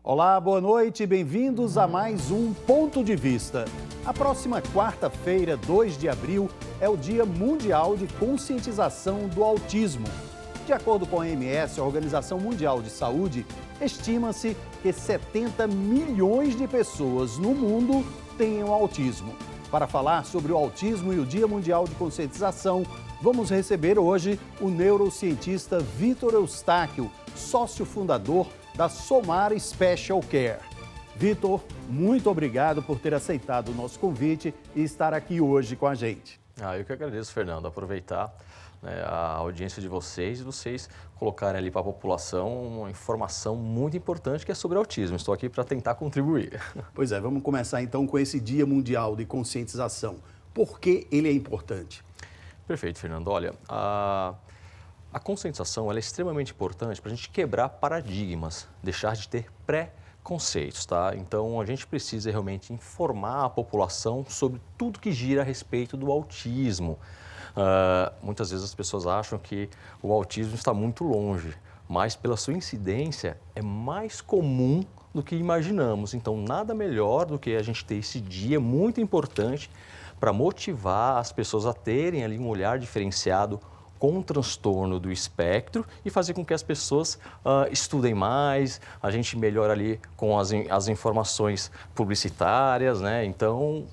Olá, boa noite, bem-vindos a mais um Ponto de Vista. A próxima quarta-feira, 2 de abril, é o Dia Mundial de Conscientização do Autismo. De acordo com a OMS, a Organização Mundial de Saúde, estima-se que 70 milhões de pessoas no mundo tenham autismo. Para falar sobre o autismo e o Dia Mundial de Conscientização, vamos receber hoje o neurocientista Vitor Eustáquio, sócio fundador da Somar Special Care. Vitor, muito obrigado por ter aceitado o nosso convite e estar aqui hoje com a gente. Eu que agradeço, Fernando, aproveitar a audiência de vocês e vocês colocarem ali para a população uma informação muito importante que é sobre autismo. Estou aqui para tentar contribuir. Pois é, vamos começar então com esse Dia Mundial de Conscientização. Por que ele é importante? Perfeito, Fernando. Olha, a conscientização ela é extremamente importante para a gente quebrar paradigmas, deixar de ter preconceitos, tá? Então, a gente precisa realmente informar a população sobre tudo que gira a respeito do autismo. Muitas vezes as pessoas acham que o autismo está muito longe, mas pela sua incidência é mais comum do que imaginamos. Então, nada melhor do que a gente ter esse dia muito importante para motivar as pessoas a terem ali um olhar diferenciado com o transtorno do espectro e fazer com que as pessoas estudem mais, a gente melhora ali com as informações publicitárias, né? Então,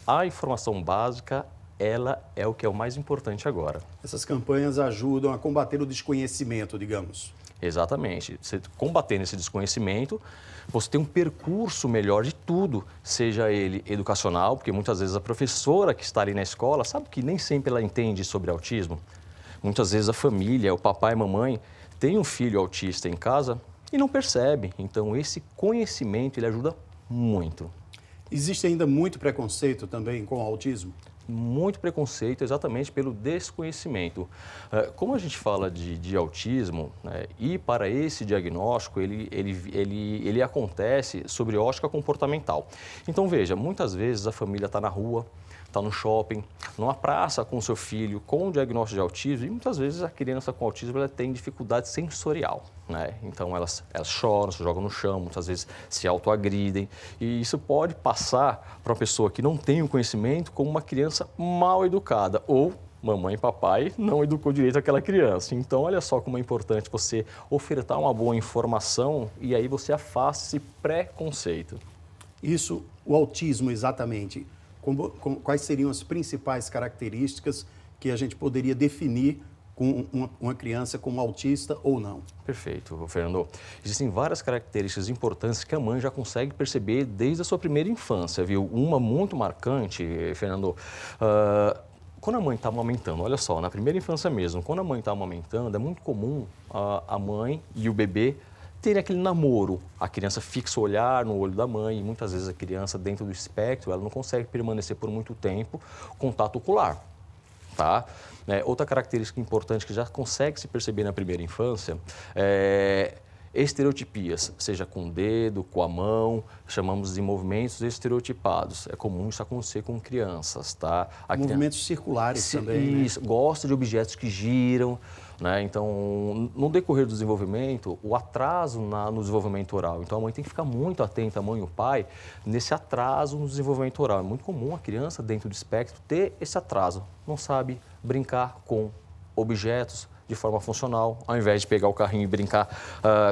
a informação básica, ela é o que é o mais importante agora. Essas campanhas ajudam a combater o desconhecimento, digamos. Exatamente. Você combatendo esse desconhecimento, você tem um percurso melhor de tudo, seja ele educacional, porque muitas vezes a professora que está ali na escola sabe que nem sempre ela entende sobre autismo. Muitas vezes a família, o papai e a mamãe, tem um filho autista em casa e não percebe. Então, esse conhecimento, ele ajuda muito. Existe ainda muito preconceito também com o autismo? Muito preconceito exatamente pelo desconhecimento. Como a gente fala de autismo, né, e para esse diagnóstico, ele acontece sobre ótica comportamental. Então, veja, muitas vezes a família está na rua, está no shopping, numa praça com o seu filho com o diagnóstico de autismo e muitas vezes a criança com autismo ela tem dificuldade sensorial, né? Então elas choram, se jogam no chão, muitas vezes se autoagridem e isso pode passar para uma pessoa que não tem o conhecimento como uma criança mal educada ou mamãe e papai não educou direito aquela criança. Então, olha só como é importante você ofertar uma boa informação e aí você afasta esse preconceito. Isso, o autismo exatamente. Quais seriam as principais características que a gente poderia definir com uma criança como autista ou não? Perfeito, Fernando. Existem várias características importantes que a mãe já consegue perceber desde a sua primeira infância, viu? Uma muito marcante, Fernando, quando a mãe está amamentando, olha só, na primeira infância mesmo, quando a mãe está amamentando, é muito comum a mãe e o bebê ter aquele namoro. A criança fixa o olhar no olho da mãe e muitas vezes a criança dentro do espectro, ela não consegue permanecer por muito tempo contato ocular, tá? Outra característica importante que já consegue se perceber na primeira infância é estereotipias, seja com o dedo, com a mão, chamamos de movimentos estereotipados. É comum isso acontecer com crianças, tá? Movimentos circulares também, isso, né? Gosta de objetos que giram, né? Então, no decorrer do desenvolvimento, o atraso no desenvolvimento oral. Então, a mãe tem que ficar muito atenta, a mãe e o pai, nesse atraso no desenvolvimento oral. É muito comum a criança, dentro do espectro, ter esse atraso. Não sabe brincar com objetos de forma funcional. Ao invés de pegar o carrinho e brincar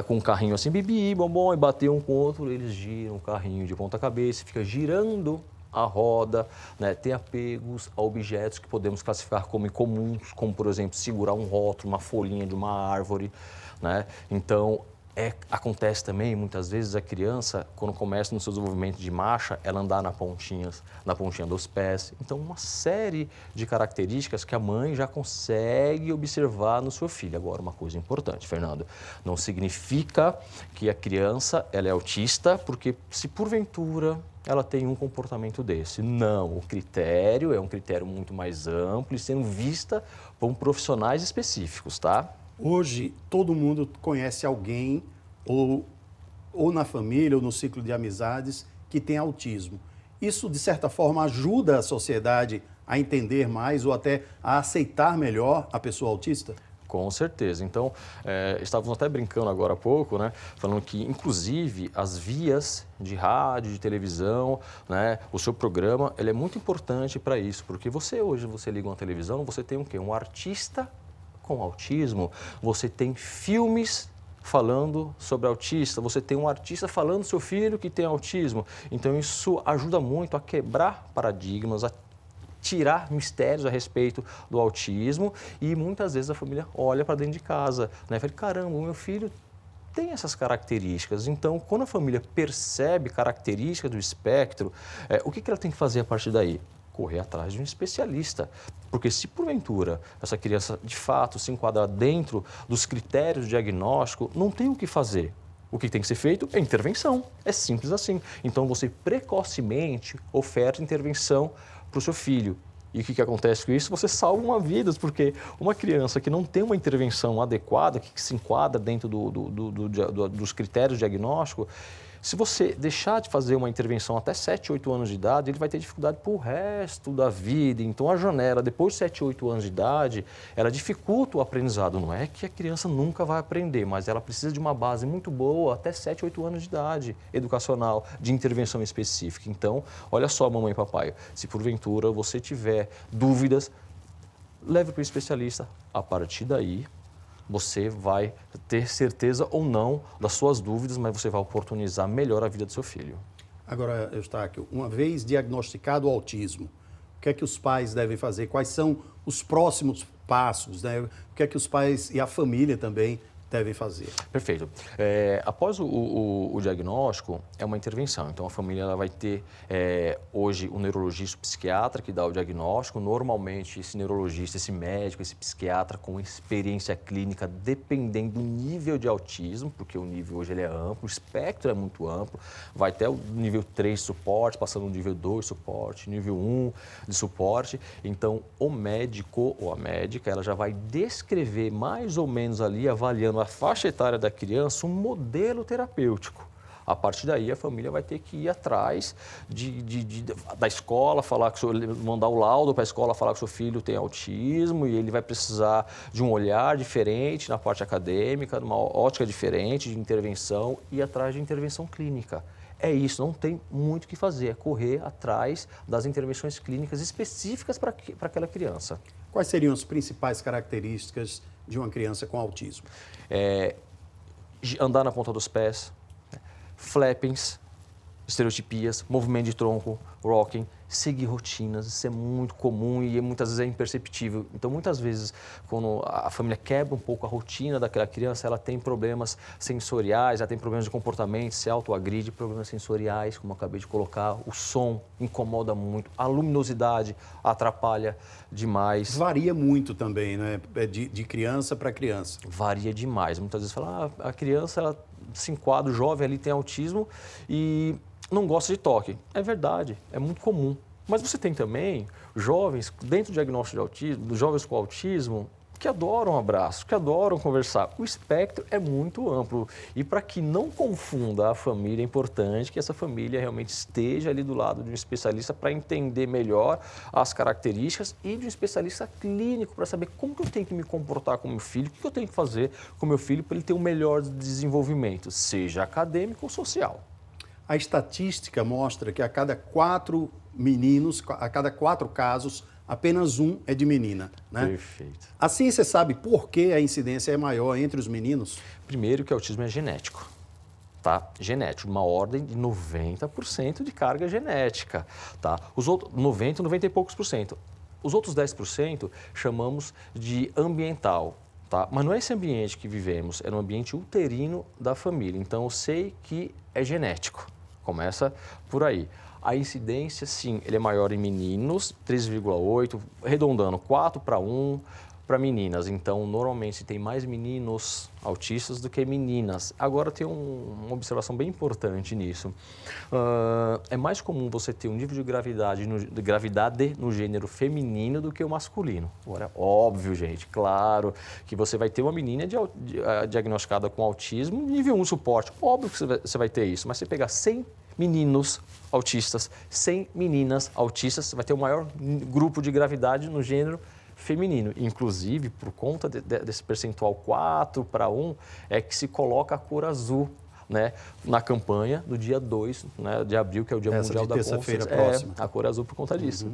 com um carrinho assim, bibi, bombom, e bater um com o outro, eles giram o carrinho de ponta cabeça, fica girando a roda, né? Tem apegos a objetos que podemos classificar como incomuns, como, por exemplo, segurar um rótulo, uma folhinha de uma árvore, né? Então, acontece também, muitas vezes, a criança, quando começa no seu desenvolvimento de marcha, ela andar na pontinha dos pés. Então, uma série de características que a mãe já consegue observar no seu filho. Agora, uma coisa importante, Fernando, não significa que a criança ela é autista, porque se porventura ela tem um comportamento desse. Não, o critério é um critério muito mais amplo e sendo vista por profissionais específicos, tá? Hoje, todo mundo conhece alguém, ou na família, ou no ciclo de amizades, que tem autismo. Isso, de certa forma, ajuda a sociedade a entender mais ou até a aceitar melhor a pessoa autista? Com certeza. Então, estávamos até brincando agora há pouco, né? Falando que, inclusive, as vias de rádio, de televisão, né? O seu programa, ele é muito importante para isso, porque hoje você liga uma televisão, você tem o quê? Um artista com autismo, você tem filmes falando sobre autista, você tem um artista falando do seu filho que tem autismo. Então, isso ajuda muito a quebrar paradigmas, a tirar mistérios a respeito do autismo e muitas vezes a família olha para dentro de casa, né? Fala, caramba, o meu filho tem essas características. Então, quando a família percebe características do espectro, o que ela tem que fazer a partir daí? Correr atrás de um especialista. Porque se porventura essa criança de fato se enquadrar dentro dos critérios de diagnóstico, não tem o que fazer. O que tem que ser feito é intervenção. É simples assim. Então você precocemente oferta intervenção para o seu filho. E o que acontece com isso? Você salva uma vida, porque uma criança que não tem uma intervenção adequada, que se enquadra dentro dos critérios de diagnóstico, se você deixar de fazer uma intervenção até 7, 8 anos de idade, ele vai ter dificuldade para o resto da vida. Então, a janela, depois de 7, 8 anos de idade, ela dificulta o aprendizado. Não é que a criança nunca vai aprender, mas ela precisa de uma base muito boa até 7, 8 anos de idade, educacional, de intervenção específica. Então, olha só, mamãe e papai, se porventura você tiver dúvidas, leve para o especialista. A partir daí, você vai ter certeza ou não das suas dúvidas, mas você vai oportunizar melhor a vida do seu filho. Agora, Eustáquio, uma vez diagnosticado o autismo, o que é que os pais devem fazer? Quais são os próximos passos, né? O que é que os pais e a família também devem fazer? Perfeito. Após o diagnóstico, é uma intervenção. Então, a família ela vai ter, hoje, o neurologista, o psiquiatra que dá o diagnóstico. Normalmente, esse neurologista, esse médico, esse psiquiatra com experiência clínica, dependendo do nível de autismo, porque o nível hoje ele é amplo, o espectro é muito amplo, vai até o nível 3 de suporte, passando no nível 2 de suporte, nível 1 de suporte. Então, o médico ou a médica, ela já vai descrever mais ou menos ali, avaliando a faixa etária da criança, um modelo terapêutico. A partir daí, a família vai ter que ir atrás da escola, mandar o laudo para a escola falar que o seu filho tem autismo e ele vai precisar de um olhar diferente na parte acadêmica, de uma ótica diferente de intervenção e atrás de intervenção clínica. É isso, não tem muito o que fazer, é correr atrás das intervenções clínicas específicas para aquela criança. Quais seriam as principais características de uma criança com autismo? Andar na ponta dos pés, flappings, estereotipias, movimento de tronco, rocking, seguir rotinas, isso é muito comum e muitas vezes é imperceptível. Então, muitas vezes, quando a família quebra um pouco a rotina daquela criança, ela tem problemas sensoriais, ela tem problemas de comportamento, se autoagride, problemas sensoriais, como eu acabei de colocar, o som incomoda muito, a luminosidade atrapalha demais. Varia muito também, né? De criança para criança. Varia demais. Muitas vezes fala, a criança ela se enquadra, o jovem ali tem autismo e não gosta de toque. É verdade, é muito comum. Mas você tem também jovens, dentro do diagnóstico de autismo, jovens com autismo, que adoram um abraço, que adoram conversar. O espectro é muito amplo. E para que não confunda a família, é importante que essa família realmente esteja ali do lado de um especialista para entender melhor as características e de um especialista clínico para saber como que eu tenho que me comportar com meu filho, o que eu tenho que fazer com meu filho para ele ter um melhor desenvolvimento, seja acadêmico ou social. A estatística mostra que a cada 4 meninos, a cada 4 casos, apenas um é de menina, né? Perfeito. Assim, você sabe por que a incidência é maior entre os meninos? Primeiro que o autismo é genético, tá? Genético, uma ordem de 90% de carga genética, tá? Os outros, 90 e poucos por cento. Os outros 10% chamamos de ambiental, tá? Mas não é esse ambiente que vivemos, é no ambiente uterino da família. Então, eu sei que é genético. Começa por aí. A incidência, sim, ele é maior em meninos, 3,8, arredondando 4 para 1 para meninas. Então, normalmente, se tem mais meninos autistas do que meninas. Agora, tem uma observação bem importante nisso. É mais comum você ter um nível de gravidade no gênero feminino do que o masculino. Agora, óbvio, gente, claro que você vai ter uma menina diagnosticada com autismo, nível 1 suporte. Óbvio que você vai ter isso, mas você pegar 100 meninos autistas, 100 meninas autistas, você vai ter o maior grupo de gravidade no gênero feminino. Inclusive, por conta desse percentual 4:1, é que se coloca a cor azul, né, na campanha do dia 2, né, de abril, que é o Dia Mundial da Consciência. Próxima. A cor azul por conta disso.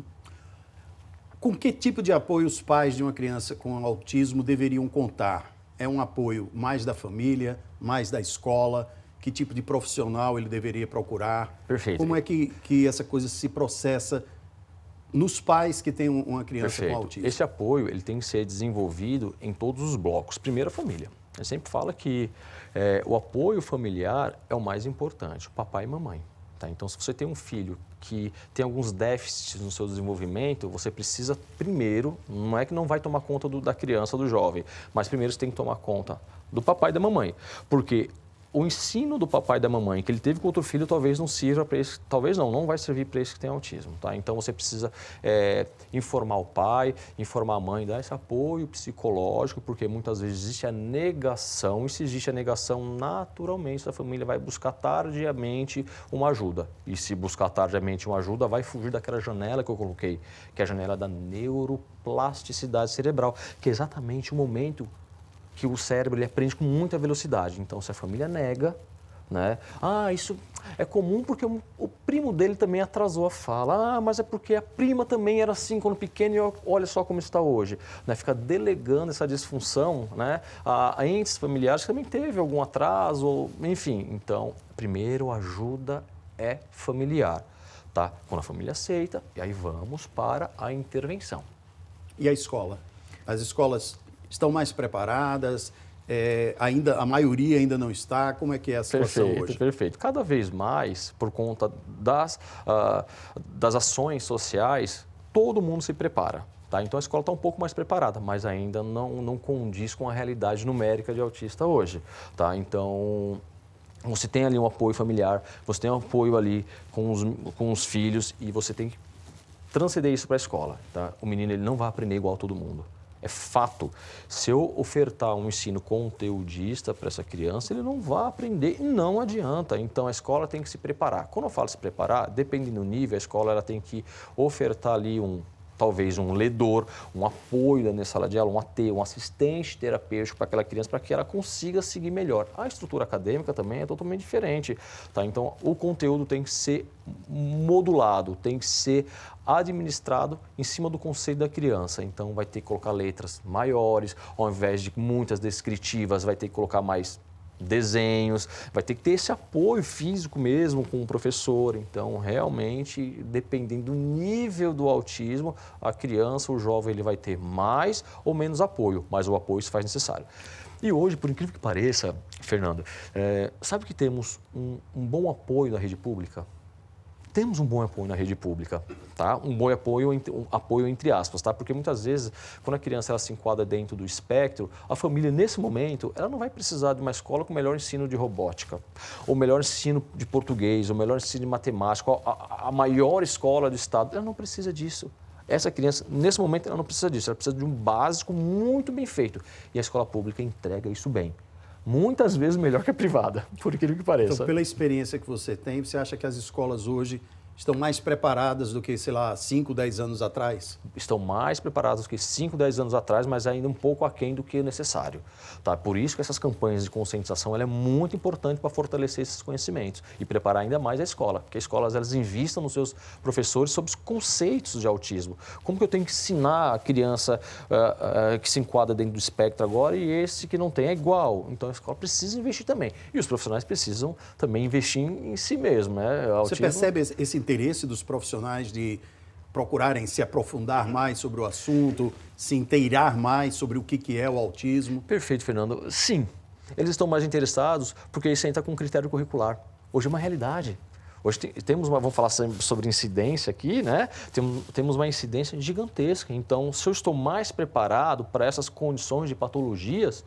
Com que tipo de apoio os pais de uma criança com autismo deveriam contar? É um apoio mais da família, mais da escola? Que tipo de profissional ele deveria procurar? Perfeito. Como é que essa coisa se processa nos pais que têm uma criança com autismo? Esse apoio ele tem que ser desenvolvido em todos os blocos. Primeiro, a família. Eu sempre falo que o apoio familiar é o mais importante, o papai e mamãe. Tá? Então, se você tem um filho que tem alguns déficits no seu desenvolvimento, você precisa primeiro, não é que não vai tomar conta da criança, do jovem, mas primeiro você tem que tomar conta do papai e da mamãe. Porque o ensino do papai e da mamãe que ele teve com outro filho talvez não sirva para esse, talvez não vai servir para esse que tem autismo, tá? Então você precisa informar o pai, informar a mãe, dar esse apoio psicológico, porque muitas vezes existe a negação, e se existe a negação, naturalmente a família vai buscar tardiamente uma ajuda. E se buscar tardiamente uma ajuda, vai fugir daquela janela que eu coloquei, que é a janela da neuroplasticidade cerebral, que é exatamente o momento que o cérebro ele aprende com muita velocidade. Então, se a família nega, né? Isso é comum porque o primo dele também atrasou a fala. Mas é porque a prima também era assim quando pequena e olha só como está hoje. Né? Fica delegando essa disfunção, né, a entes familiares que também teve algum atraso, enfim. Então, primeiro, a ajuda é familiar. Tá? Quando a família aceita, e aí vamos para a intervenção. E a escola? As escolas estão mais preparadas? Ainda a maioria ainda não está? Como é que é a situação hoje? Perfeito. Cada vez mais, por conta das ações sociais, todo mundo se prepara. Tá? Então a escola está um pouco mais preparada, mas ainda não condiz com a realidade numérica de autista hoje. Tá? Então você tem ali um apoio familiar, você tem um apoio ali com os filhos e você tem que transcender isso para a escola. Tá? O menino ele não vai aprender igual a todo mundo. É fato. Se eu ofertar um ensino conteudista para essa criança, ele não vai aprender e não adianta. Então, a escola tem que se preparar. Quando eu falo se preparar, dependendo do nível, a escola ela tem que ofertar ali talvez um ledor, um apoio na sala de aula, um AT, um assistente terapêutico para aquela criança, para que ela consiga seguir melhor. A estrutura acadêmica também é totalmente diferente. Tá? Então, o conteúdo tem que ser modulado, tem que ser administrado em cima do conceito da criança. Então, vai ter que colocar letras maiores, ao invés de muitas descritivas, vai ter que colocar mais desenhos, vai ter que ter esse apoio físico mesmo com o professor. Então, realmente, dependendo do nível do autismo, a criança, o jovem, ele vai ter mais ou menos apoio, mas o apoio se faz necessário. E hoje, por incrível que pareça, Fernando, sabe que temos um bom apoio da rede pública? Temos um bom apoio na rede pública, tá? Um bom apoio entre aspas, tá? Porque muitas vezes, quando a criança ela se enquadra dentro do espectro, a família, nesse momento, ela não vai precisar de uma escola com melhor ensino de robótica, ou melhor ensino de português, ou melhor ensino de matemática, a maior escola do estado. Ela não precisa disso. Essa criança, nesse momento, ela não precisa disso. Ela precisa de um básico muito bem feito. E a escola pública entrega isso bem. Muitas vezes melhor que a privada, por incrível que pareça. Então, pela experiência que você tem, você acha que as escolas hoje estão mais preparadas do que, 5, 10 anos atrás? Estão mais preparadas do que 5, 10 anos atrás, mas ainda um pouco aquém do que é necessário. Tá? Por isso que essas campanhas de conscientização ela é muito importante para fortalecer esses conhecimentos e preparar ainda mais a escola. Porque as escolas elas investam nos seus professores sobre os conceitos de autismo. Como que eu tenho que ensinar a criança que se enquadra dentro do espectro agora e esse que não tem é igual. Então a escola precisa investir também. E os profissionais precisam também investir em si mesmo. Né? Você percebe esse interesse dos profissionais de procurarem se aprofundar mais sobre o assunto, se inteirar mais sobre o que é o autismo? Perfeito, Fernando. Sim, eles estão mais interessados porque isso entra com critério curricular. Hoje é uma realidade. Hoje temos vamos falar sobre incidência aqui, né? Temos uma incidência gigantesca. Então, se eu estou mais preparado para essas condições de patologias,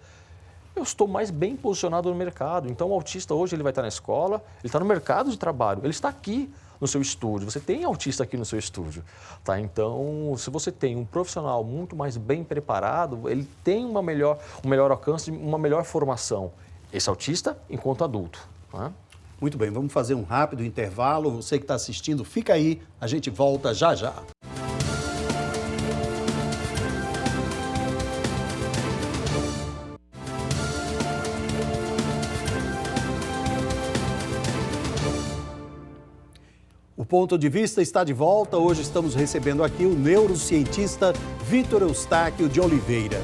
eu estou mais bem posicionado no mercado. Então, o autista hoje ele vai estar na escola, ele está no mercado de trabalho, ele está aqui no seu estúdio. Você tem autista aqui no seu estúdio. Tá? Então, se você tem um profissional muito mais bem preparado, ele tem um melhor alcance, uma melhor formação. Esse autista enquanto adulto. Tá? Muito bem, vamos fazer um rápido intervalo. Você que está assistindo, fica aí, a gente volta já já. O Ponto de Vista está de volta. Hoje estamos recebendo aqui o neurocientista Vitor Eustáquio de Oliveira.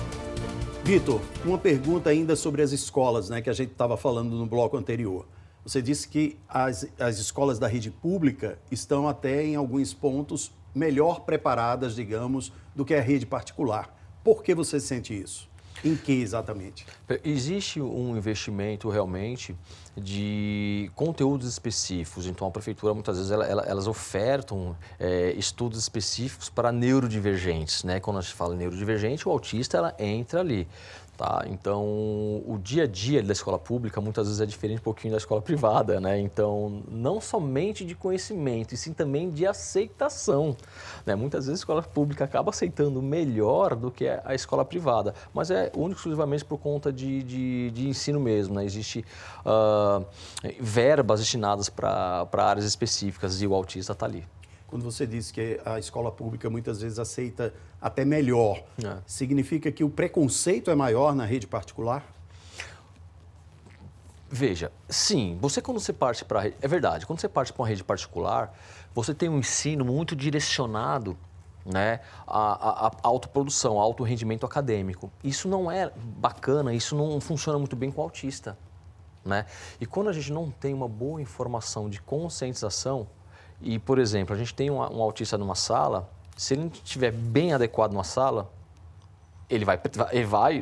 Vitor, uma pergunta ainda sobre as escolas, né, que a gente estava falando no bloco anterior. Você disse que as escolas da rede pública estão até em alguns pontos melhor preparadas, digamos, do que a rede particular. Por que você sente isso? Em que exatamente? Existe um investimento realmente de conteúdos específicos. Então, a prefeitura, muitas vezes, elas ofertam estudos específicos para neurodivergentes, né? Quando a gente fala neurodivergente, o autista, ela entra ali. Tá? Então, o dia a dia da escola pública muitas vezes é diferente um pouquinho da escola privada, né? Então, não somente de conhecimento, e sim também de aceitação, né? Muitas vezes a escola pública acaba aceitando melhor do que a escola privada, mas é único exclusivamente por conta de ensino mesmo, né? Existe verbas destinadas para áreas específicas e o autista está ali. Quando você diz que a escola pública muitas vezes aceita até melhor, significa que o preconceito é maior na rede particular? Veja, sim, quando você parte para a rede, é verdade, quando você parte para uma rede particular, você tem um ensino muito direcionado, né, à autoprodução, ao alto rendimento acadêmico. Isso não é bacana, isso não funciona muito bem com o autista, né? E quando a gente não tem uma boa informação de conscientização, e, por exemplo, a gente tem um autista numa sala, se ele não estiver bem adequado numa sala, ele vai,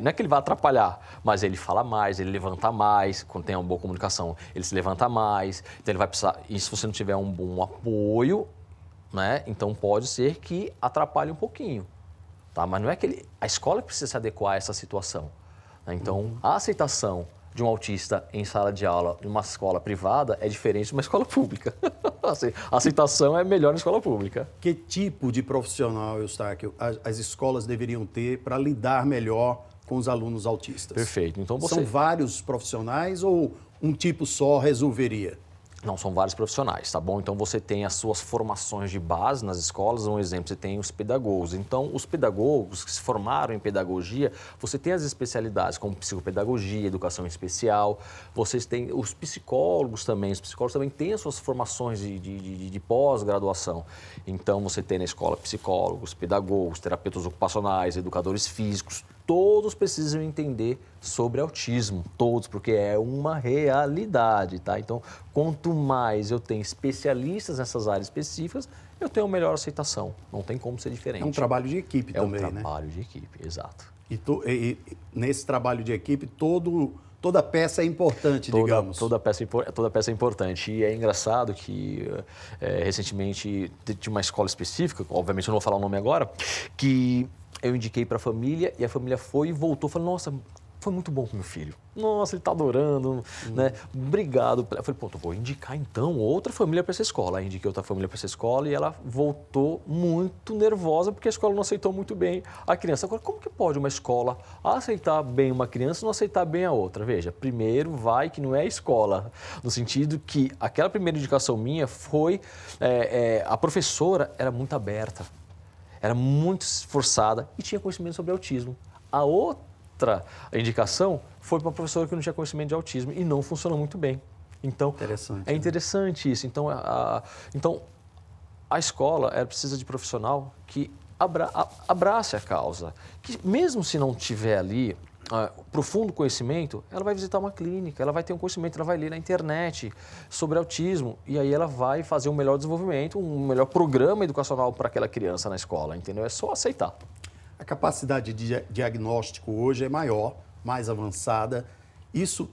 não é que ele vai atrapalhar, mas ele fala mais, ele levanta mais, quando tem uma boa comunicação, ele se levanta mais, então ele vai precisar, e se você não tiver um bom apoio, né, então pode ser que atrapalhe um pouquinho, tá? Mas não é que a escola precisa se adequar a essa situação, né? Então, a aceitação de um autista em sala de aula em uma escola privada é diferente de uma escola pública. A aceitação é melhor na escola pública. Que tipo de profissional, Eustáquio, as escolas deveriam ter para lidar melhor com os alunos autistas? Perfeito. Então São vários profissionais ou um tipo só resolveria? Não, são vários profissionais, tá bom? Então, você tem as suas formações de base nas escolas. Um exemplo, você tem os pedagogos. Então, os pedagogos que se formaram em pedagogia, você tem as especialidades como psicopedagogia, educação especial. Vocês têm os psicólogos também. Os psicólogos também têm as suas formações de pós-graduação. Então, você tem na escola psicólogos, pedagogos, terapeutas ocupacionais, educadores físicos. Todos precisam entender sobre autismo, todos, porque é uma realidade, tá? Então, quanto mais eu tenho especialistas nessas áreas específicas, eu tenho melhor aceitação. Não tem como ser diferente. É um trabalho de equipe também, né? É um trabalho de equipe, exato. E nesse trabalho de equipe, toda peça é importante, digamos. Toda peça é importante. E é engraçado que, recentemente, tinha uma escola específica, obviamente eu não vou falar o nome agora, que eu indiquei para a família e a família foi e voltou. Falei, nossa, foi muito bom com meu filho. Nossa, ele está adorando, né? Obrigado. Eu falei, pô, eu vou indicar então outra família para essa escola. Aí indiquei outra família para essa escola e ela voltou muito nervosa porque a escola não aceitou muito bem a criança. Agora, como que pode uma escola aceitar bem uma criança e não aceitar bem a outra? Veja, primeiro vai que não é a escola, no sentido que aquela primeira indicação minha foi, a professora era muito aberta, era muito esforçada e tinha conhecimento sobre autismo. A outra indicação foi para uma professora que não tinha conhecimento de autismo e não funcionou muito bem. Então, é interessante isso. Então, a escola precisa de profissional que abrace a causa, que mesmo se não tiver ali profundo conhecimento, ela vai visitar uma clínica, ela vai ter um conhecimento, ela vai ler na internet sobre autismo e aí ela vai fazer um melhor desenvolvimento, um melhor programa educacional para aquela criança na escola, entendeu? É só aceitar. A capacidade de diagnóstico hoje é maior, mais avançada. Isso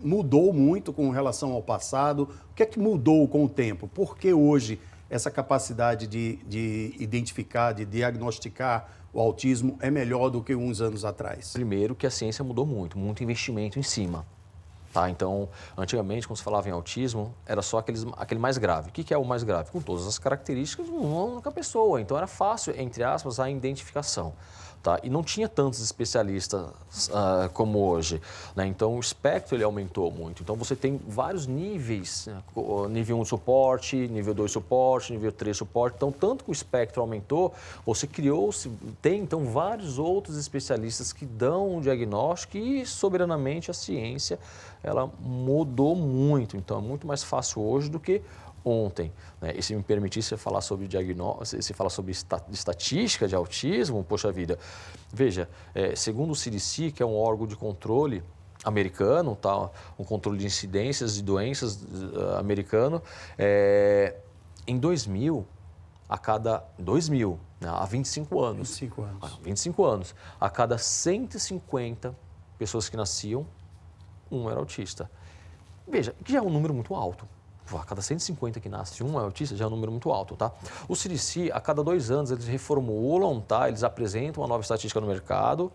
mudou muito com relação ao passado. O que é que mudou com o tempo? Por que hoje essa capacidade de identificar, de diagnosticar o autismo é melhor do que uns anos atrás? Primeiro que a ciência mudou muito investimento em cima. Tá? Então, antigamente, quando se falava em autismo, era só aquele mais grave. O que é o mais grave? Com todas as características de uma única pessoa. Então, era fácil, entre aspas, a identificação. Tá? E não tinha tantos especialistas como hoje, né? Então, o espectro ele aumentou muito. Então, você tem vários níveis, né? Nível 1 suporte, nível 2 suporte, nível 3 suporte. Então, tanto que o espectro aumentou, tem então vários outros especialistas que dão um diagnóstico e, soberanamente, a ciência ela mudou muito. Então, é muito mais fácil hoje do que ontem, né? E se me permitisse você falar sobre diagnóstico, se falar sobre estatística de autismo, poxa vida, veja, segundo o CDC, que é um órgão de controle americano, tá? Um controle de incidências de doenças americano, em 2000, né? Há 25 anos. 25 anos. 25 anos. A cada 150 pessoas que nasciam, um era autista. Veja, que já é um número muito alto. A cada 150 que nasce, um é autista, já é um número muito alto, tá? O CDC, a cada 2 anos, eles reformulam, tá? Eles apresentam uma nova estatística no mercado.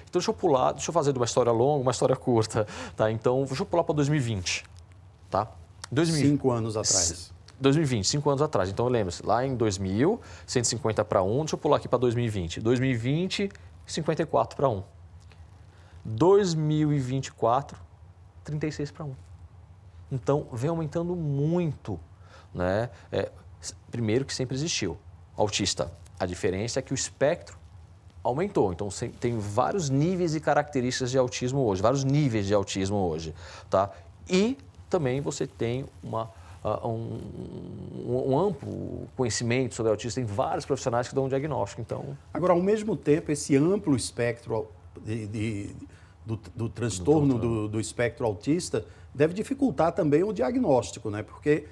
Então, deixa eu fazer de uma história longa, uma história curta, tá? Então, deixa eu pular para 2020, tá? 5 anos atrás. 2020, 5 anos atrás. Então, lembre-se, lá em 2000, 150 para 1, deixa eu pular aqui para 2020. 2020, 54 para 1. 2024, 36 para 1. Então, vem aumentando muito, né? Primeiro que sempre existiu, autista. A diferença é que o espectro aumentou. Então, tem vários níveis e características de autismo hoje, vários níveis de autismo hoje, tá? E também você tem um amplo conhecimento sobre autismo, tem vários profissionais que dão um diagnóstico. Então... Agora, ao mesmo tempo, esse amplo espectro do transtorno do espectro autista deve dificultar também o diagnóstico, né? Porque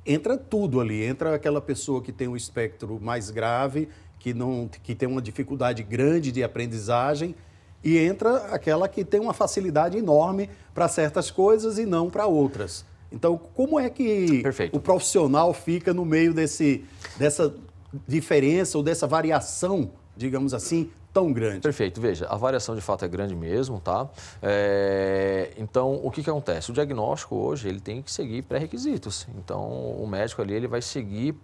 entra tudo ali, entra aquela pessoa que tem um espectro mais grave, que tem uma dificuldade grande de aprendizagem, e entra aquela que tem uma facilidade enorme para certas coisas e não para outras. Então, como é que o profissional fica no meio dessa diferença ou dessa variação, digamos assim, tão grande? Perfeito. Veja, a variação de fato é grande mesmo, tá? Então, o que acontece? O diagnóstico hoje, ele tem que seguir pré-requisitos. Então, o médico ali, ele vai seguir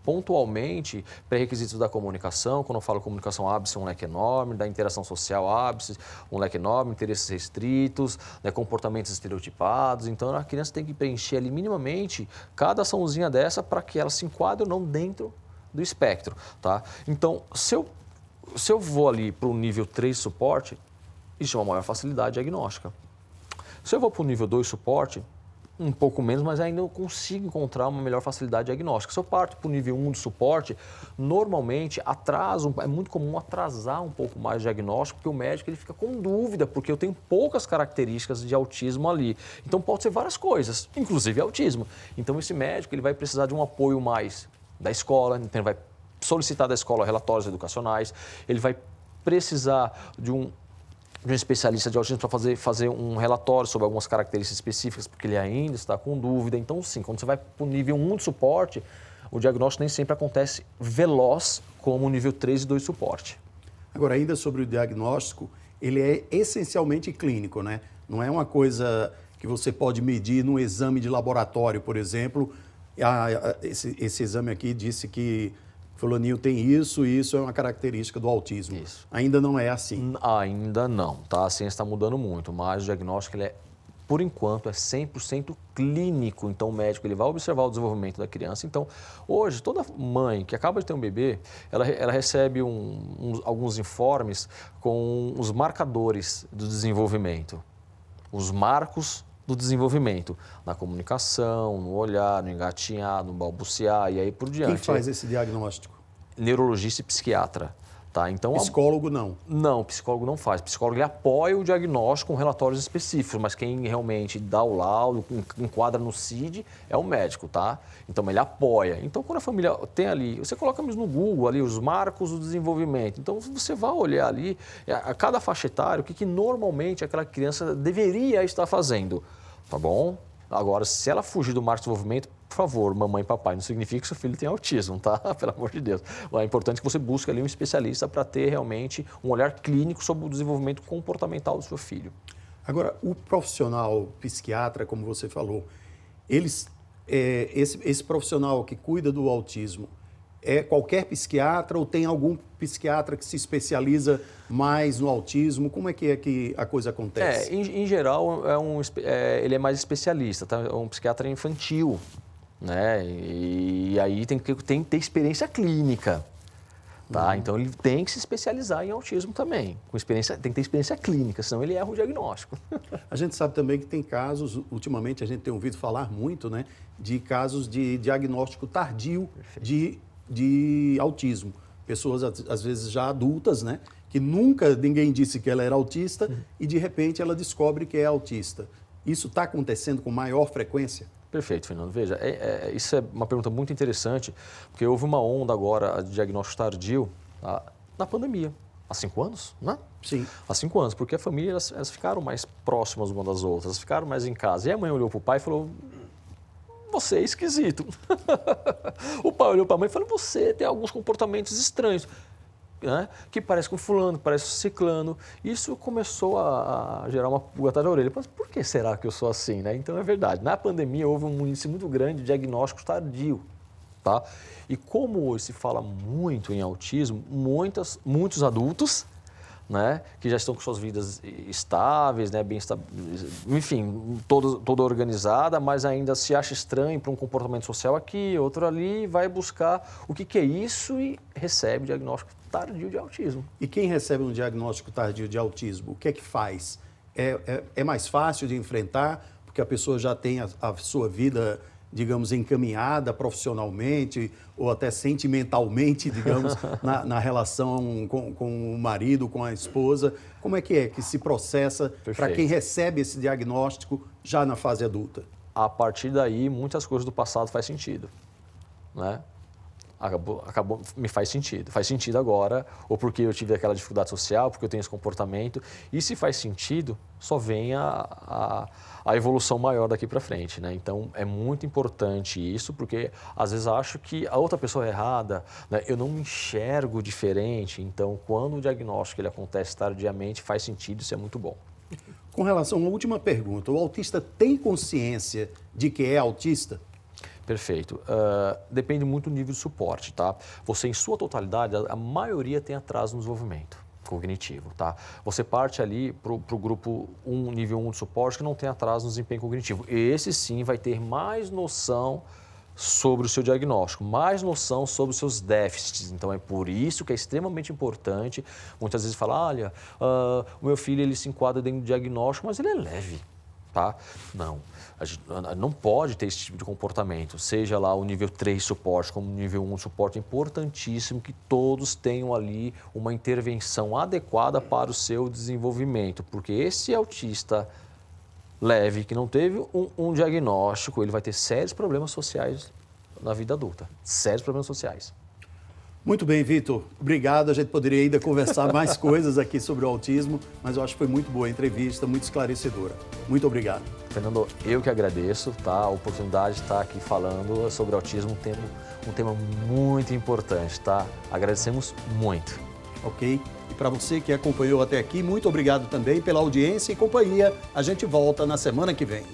pontualmente pré-requisitos da comunicação. Quando eu falo comunicação, abre-se um leque enorme, da interação social, abre-se um leque enorme, interesses restritos, né, comportamentos estereotipados. Então, a criança tem que preencher ali minimamente cada açãozinha dessa para que ela se enquadre ou não dentro do espectro, tá? Então, se eu vou ali para o nível 3 suporte, existe uma maior facilidade diagnóstica. Se eu vou para o nível 2 suporte, um pouco menos, mas ainda eu consigo encontrar uma melhor facilidade diagnóstica. Se eu parto para o nível 1 de suporte, normalmente é muito comum atrasar um pouco mais o diagnóstico, porque o médico ele fica com dúvida, porque eu tenho poucas características de autismo ali. Então pode ser várias coisas, inclusive autismo. Então esse médico ele vai precisar de um apoio mais da escola, então ele vai solicitar da escola relatórios educacionais, ele vai precisar de um especialista de autismo para fazer um relatório sobre algumas características específicas, porque ele ainda está com dúvida. Então, sim, quando você vai para o nível 1 de suporte, o diagnóstico nem sempre acontece veloz como o nível 3 e 2 de suporte. Agora, ainda sobre o diagnóstico, ele é essencialmente clínico, né? Não é uma coisa que você pode medir num exame de laboratório, por exemplo. Esse exame aqui disse que fulaninho tem isso e isso é uma característica do autismo. Isso. Ainda não é assim. Ainda não, tá? A ciência está mudando muito, mas o diagnóstico, ele por enquanto, é 100% clínico. Então, o médico ele vai observar o desenvolvimento da criança. Então, hoje, toda mãe que acaba de ter um bebê, ela recebe alguns informes com os marcadores do desenvolvimento, os marcos do desenvolvimento, na comunicação, no olhar, no engatinhar, no balbuciar e aí por diante. Quem faz esse diagnóstico? Neurologista e psiquiatra. Tá? Então, psicólogo não? Não, psicólogo não faz. Psicólogo ele apoia o diagnóstico com relatórios específicos, mas quem realmente dá o laudo, enquadra no CID, é o médico, tá? Então, ele apoia. Então, quando a família tem ali, você coloca mesmo no Google ali os marcos do desenvolvimento. Então, você vai olhar ali, a cada faixa etária, o que normalmente aquela criança deveria estar fazendo, tá bom? Agora, se ela fugir do marco de desenvolvimento, por favor, mamãe e papai, não significa que seu filho tem autismo, tá? Pelo amor de Deus. É importante que você busque ali um especialista para ter realmente um olhar clínico sobre o desenvolvimento comportamental do seu filho. Agora, o profissional psiquiatra, como você falou, esse profissional que cuida do autismo, é qualquer psiquiatra ou tem algum psiquiatra que se especializa mais no autismo? Como é que a coisa acontece? Em geral, ele é mais especialista, tá? É um psiquiatra infantil, né? E aí tem que ter experiência clínica, Tá? Então ele tem que se especializar em autismo também, com experiência, tem que ter experiência clínica, senão ele erra o diagnóstico. A gente sabe também que tem casos, ultimamente a gente tem ouvido falar muito, né, de casos de diagnóstico tardio de autismo. Pessoas, às vezes, já adultas, né, que nunca ninguém disse que ela era autista e, de repente, ela descobre que é autista. Isso está acontecendo com maior frequência? Perfeito, Fernando. Veja, isso é uma pergunta muito interessante, porque houve uma onda agora de diagnóstico tardio na pandemia. Há 5 anos, né? Sim. Há 5 anos, porque a família, elas ficaram mais próximas uma das outras, elas ficaram mais em casa. E a mãe olhou para o pai e falou, você é esquisito. O pai olhou para a mãe e falou, você tem alguns comportamentos estranhos, né? Que parece com fulano, parece com ciclano. Isso começou a gerar uma pulga atrás da orelha. Mas por que será que eu sou assim, né? Então é verdade. Na pandemia houve um índice muito grande de diagnóstico tardio, tá? E como hoje se fala muito em autismo, muitos adultos, né, que já estão com suas vidas estáveis, né, enfim, toda organizada, mas ainda se acha estranho para um comportamento social aqui, outro ali, vai buscar o que é isso e recebe diagnóstico tardio de autismo. E quem recebe um diagnóstico tardio de autismo, o que é que faz? É mais fácil de enfrentar, porque a pessoa já tem a sua vida, digamos, encaminhada profissionalmente ou até sentimentalmente, digamos, na relação com o marido, com a esposa. Como é que se processa para quem recebe esse diagnóstico já na fase adulta? A partir daí, muitas coisas do passado faz sentido, né? Me faz sentido. Faz sentido agora, ou porque eu tive aquela dificuldade social, porque eu tenho esse comportamento. E se faz sentido, só vem a evolução maior daqui para frente, né? Então, é muito importante isso, porque às vezes acho que a outra pessoa é errada, né? Eu não me enxergo diferente. Então, quando o diagnóstico ele acontece tardiamente, faz sentido, isso é muito bom. Com relação à última pergunta, o autista tem consciência de que é autista? Perfeito. Depende muito do nível de suporte, tá? Você, em sua totalidade, a maioria tem atraso no desenvolvimento cognitivo, tá? Você parte ali para o grupo 1, nível 1 de suporte, que não tem atraso no desempenho cognitivo. Esse sim vai ter mais noção sobre o seu diagnóstico, mais noção sobre os seus déficits. Então, é por isso que é extremamente importante. Muitas vezes fala, olha, o meu filho ele se enquadra dentro do diagnóstico, mas ele é leve. Tá? Não, a gente não pode ter esse tipo de comportamento, seja lá o nível 3 de suporte como o nível 1 de suporte. É importantíssimo que todos tenham ali uma intervenção adequada para o seu desenvolvimento, porque esse autista leve, que não teve um diagnóstico, ele vai ter sérios problemas sociais na vida adulta, sérios problemas sociais. Muito bem, Vitor. Obrigado. A gente poderia ainda conversar mais coisas aqui sobre o autismo, mas eu acho que foi muito boa a entrevista, muito esclarecedora. Muito obrigado. Fernando, eu que agradeço, tá? A oportunidade de estar aqui falando sobre autismo, um tema muito importante, tá? Agradecemos muito. Ok? E para você que acompanhou até aqui, muito obrigado também pela audiência e companhia. A gente volta na semana que vem.